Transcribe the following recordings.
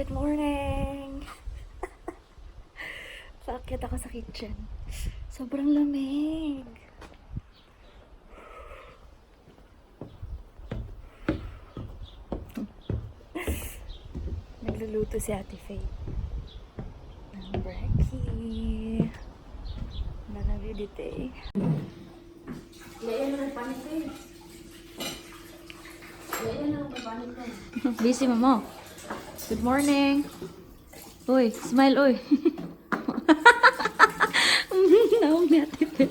Good morning! Paakyat ako sa kitchen. Sobrang lamig. Nagluluto si Ate Faye ng brekkie. Nanabidite. Busy mo mo. Good morning. Uy, smile uy. Naong ni Ate Faye.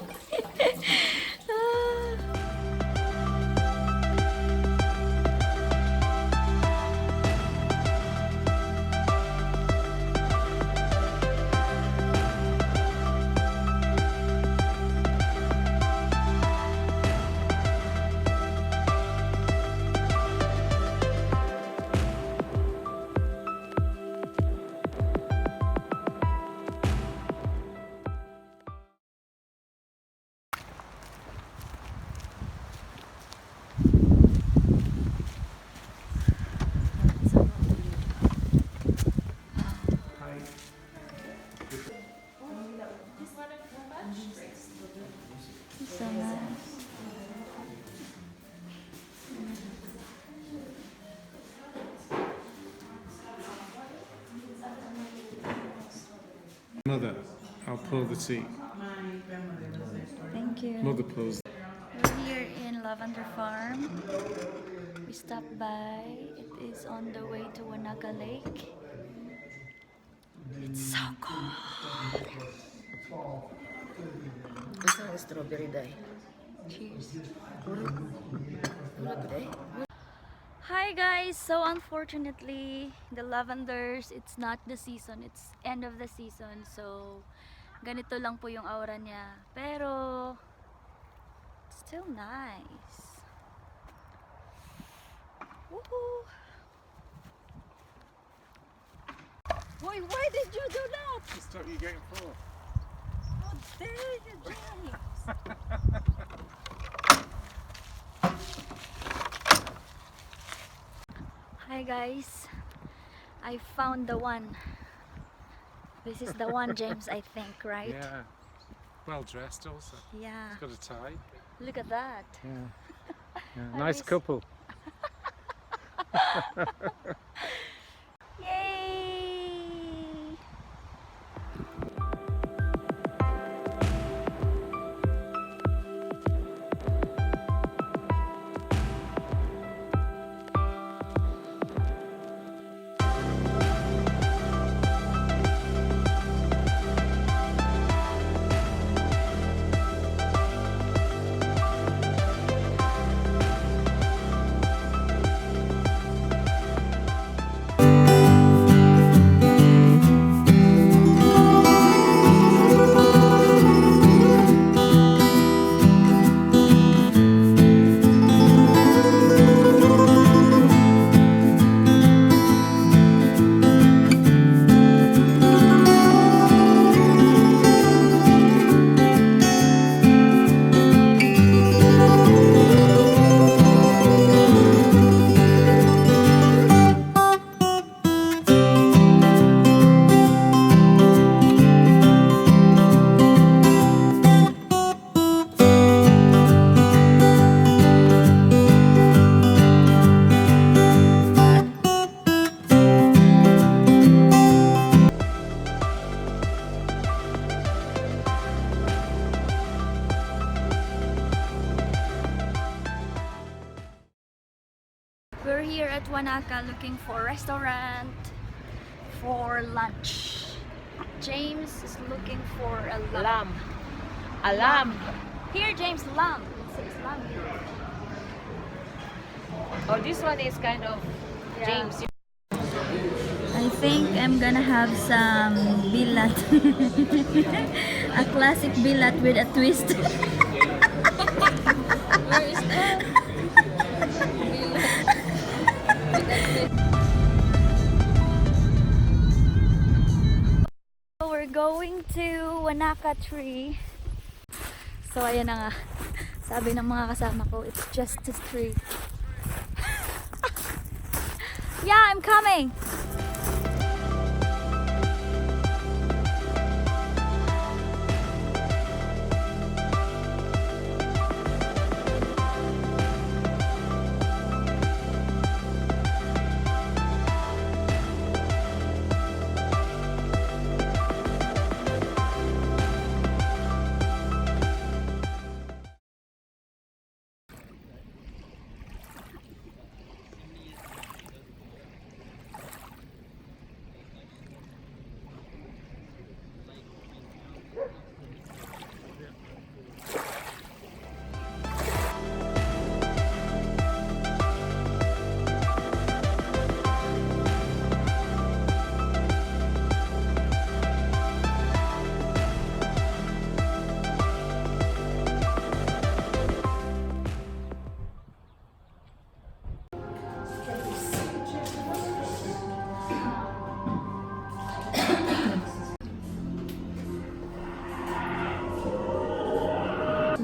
So nice. Mother, I'll pour the tea. Thank you. Mother pours. We're here in Lavender Farm. We stopped by. It is on the way to Wannaka Lake. It's so cold. Gusto ng strawberry dye. Cheers. Look day. Hi guys! So unfortunately, the lavenders, it's not the season. It's end of the season. So, ganito lang po yung aura niya. Pero, it's still nice. Woohoo! Why did you do that? To stop you getting full. How dare you, James? Hi guys, I found the one. This is the one, James, I think, right? Yeah. Well dressed also. Yeah. Got a tie. Look at that. Yeah. I Nice wish- couple. Yay! We're here at Wanaka looking for a restaurant for lunch. James is looking for a lamb. Alam. Here, James, lamb. It says lamb here. Oh, this one is kind of Yeah. James. I think I'm gonna have some bilat. A classic bilat with a twist. Where is that? We're going to Wannaka Tree. So ayan na nga. Sabi ng mga kasama ko, it's just a street. Yeah, I'm coming.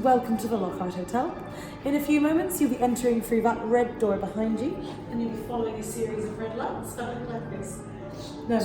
welcome to the Lockhart Hotel. In a few moments, you'll be entering through that red door behind you, and you'll be following a series of red lights that look like this. No.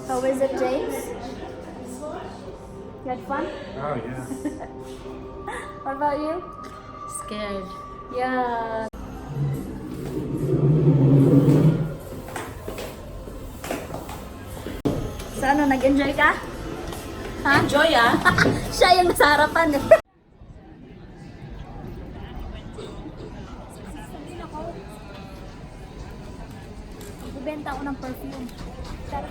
How is it, James? You had fun? Oh, yeah. What about you? Scared. Yeah. So ano, nag-enjoy ka? Ha? Enjoy ah. Siya yung nasa harapan. Bibenta ako ng perfume. Tara.